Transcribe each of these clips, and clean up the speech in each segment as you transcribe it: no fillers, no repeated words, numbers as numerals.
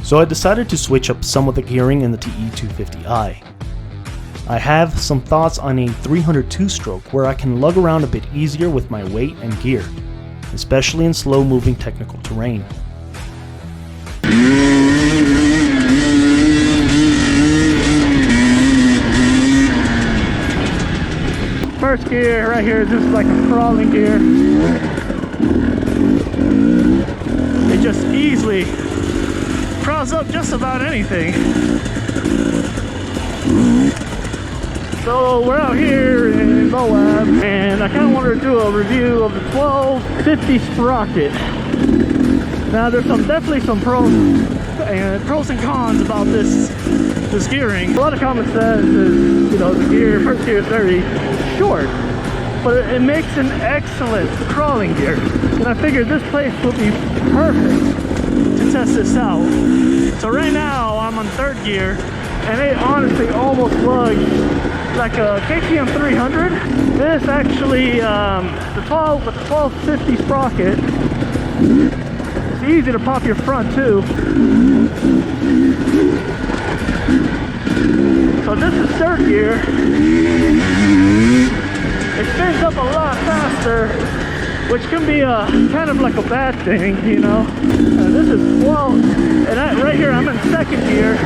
So I decided to switch up some of the gearing in the TE250i. I have some thoughts on a 300 two-stroke where I can lug around a bit easier with my weight and gear, especially in slow-moving technical terrain. First gear right here is just like a crawling gear. It just easily crawls up just about anything. So we're out here in Moab, and I kind of wanted to do a review of the 1250 sprocket. Now there's definitely some pros and cons about this gearing. A lot of common sense is, you know, the first gear is very short, but it makes an excellent crawling gear. And I figured this place would be perfect to test this out. So right now I'm on third gear, and it honestly almost lugs like a KTM 300. This actually, the 1250 sprocket, it's easy to pop your front too. So this is third gear. It spins up a lot faster, which can be kind of like a bad thing, you know. This is, well, and right here I'm in second gear,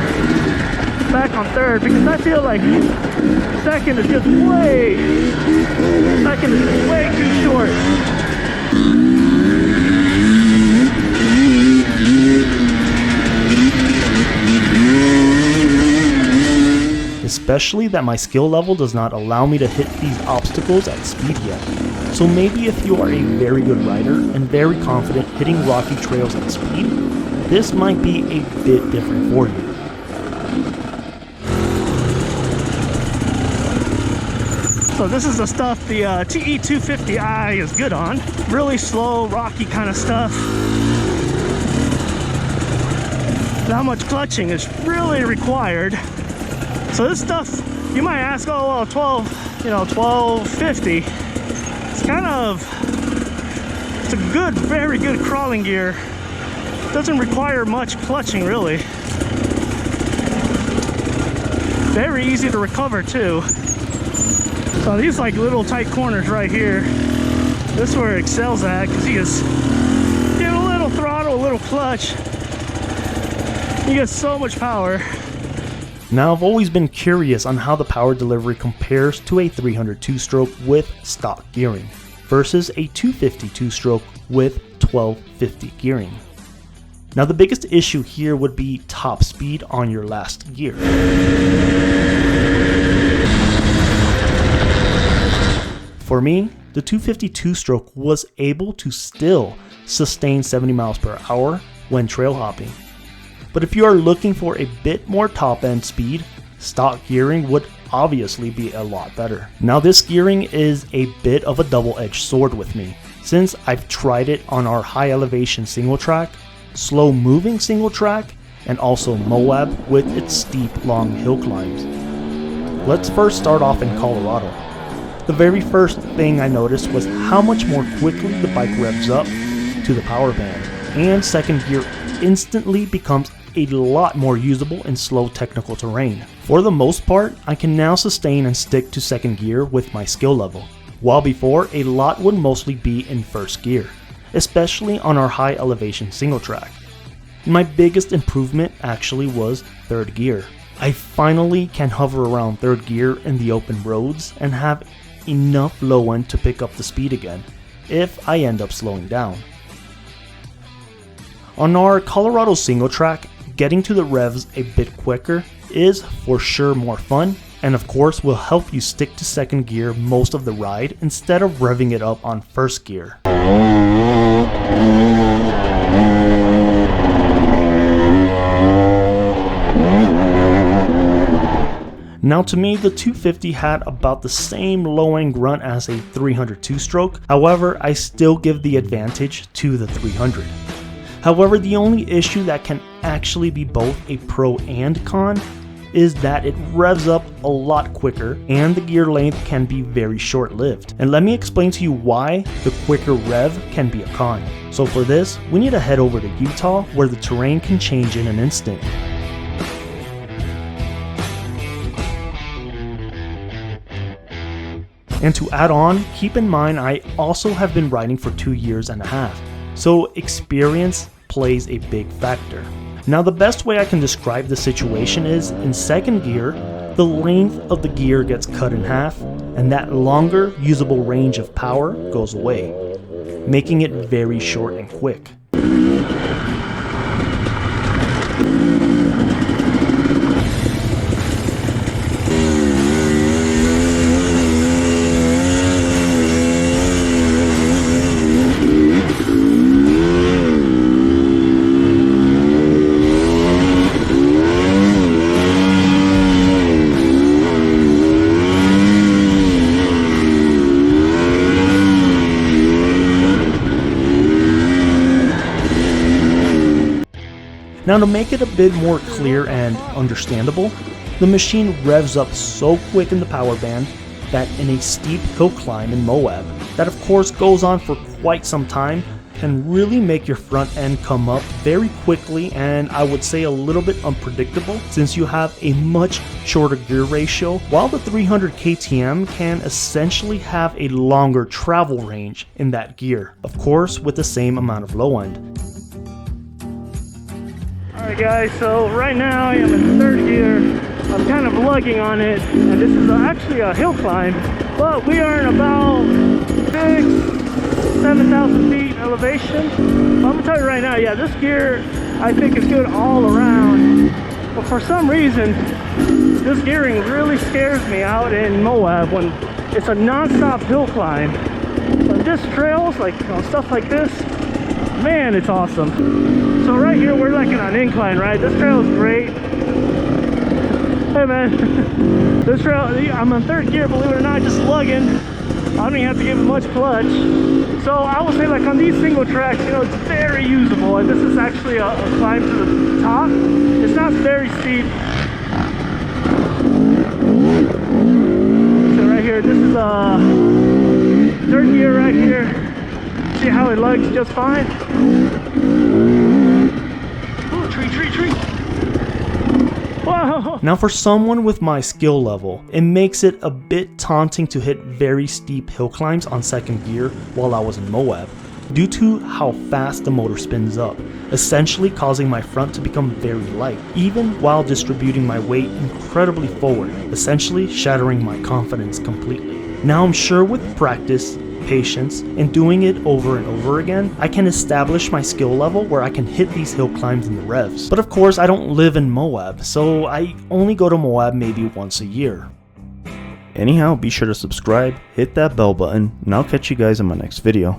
back on third, because I feel like second is just way too short. Especially that my skill level does not allow me to hit these obstacles at speed yet. So maybe if you are a very good rider and very confident hitting rocky trails at speed, this might be a bit different for you. So this is the stuff the TE250i is good on. Really slow, rocky kind of stuff. Not much clutching is really required. So this stuff, you might ask, oh well, 1250. It's a good, very good crawling gear. Doesn't require much clutching really. Very easy to recover too. So these like little tight corners right here, this is where it excels at, because you just get a little throttle, a little clutch. You get so much power. Now I've always been curious on how the power delivery compares to a 300 two-stroke with stock gearing versus a 250 two-stroke with 1250 gearing. Now the biggest issue here would be top speed on your last gear. For me, the 250 two-stroke was able to still sustain 70 miles per hour when trail hopping. But if you are looking for a bit more top-end speed, stock gearing would obviously be a lot better. Now this gearing is a bit of a double-edged sword with me, since I've tried it on our high elevation single track, slow moving single track, and also Moab with its steep long hill climbs. Let's first start off in Colorado. The very first thing I noticed was how much more quickly the bike revs up to the power band, and second gear instantly becomes a lot more usable in slow technical terrain. For the most part, I can now sustain and stick to second gear with my skill level, while before a lot would mostly be in first gear, especially on our high elevation single track. My biggest improvement actually was third gear. I finally can hover around third gear in the open roads and have enough low end to pick up the speed again, if I end up slowing down. On our Colorado single track, getting to the revs a bit quicker is for sure more fun, and of course will help you stick to second gear most of the ride instead of revving it up on first gear. Now to me, the 250 had about the same low-end grunt as a 300 two-stroke, however I still give the advantage to the 300. However, the only issue that can actually be both a pro and con is that it revs up a lot quicker and the gear length can be very short-lived. And let me explain to you why the quicker rev can be a con. So for this, we need to head over to Utah where the terrain can change in an instant. And to add on, keep in mind I also have been riding for 2.5 years, so experience plays a big factor. Now the best way I can describe the situation is, in second gear, the length of the gear gets cut in half, and that longer usable range of power goes away, making it very short and quick. Now to make it a bit more clear and understandable, the machine revs up so quick in the power band that in a steep hill climb in Moab, that of course goes on for quite some time, can really make your front end come up very quickly, and I would say a little bit unpredictable since you have a much shorter gear ratio, while the 300 KTM can essentially have a longer travel range in that gear, of course with the same amount of low end. Alright guys, so right now I am in third gear. I'm kind of lugging on it, and this is actually a hill climb, but we are in about 7,000 feet elevation. I'm gonna tell you right now, yeah, this gear I think is good all around, but for some reason this gearing really scares me out in Moab when it's a non-stop hill climb. But this trails, like stuff like this, man, it's awesome. So right here we're like in an incline, right? This trail is great. Hey man, this trail, I'm on third gear, believe it or not, just lugging. I don't even have to give it much clutch. So I would say like on these single tracks, you know, it's very usable. And this is actually a climb to the top. It's not very steep. So right here, this is third gear right here. See how it lugs just fine? Oh, tree. Whoa! Now for someone with my skill level, it makes it a bit taunting to hit very steep hill climbs on second gear while I was in Moab, due to how fast the motor spins up, essentially causing my front to become very light, even while distributing my weight incredibly forward, essentially shattering my confidence completely. Now I'm sure with practice, patience, and doing it over and over again, I can establish my skill level where I can hit these hill climbs in the revs. But of course I don't live in Moab, so I only go to Moab maybe once a year. Anyhow, be sure to subscribe, hit that bell button, and I'll catch you guys in my next video.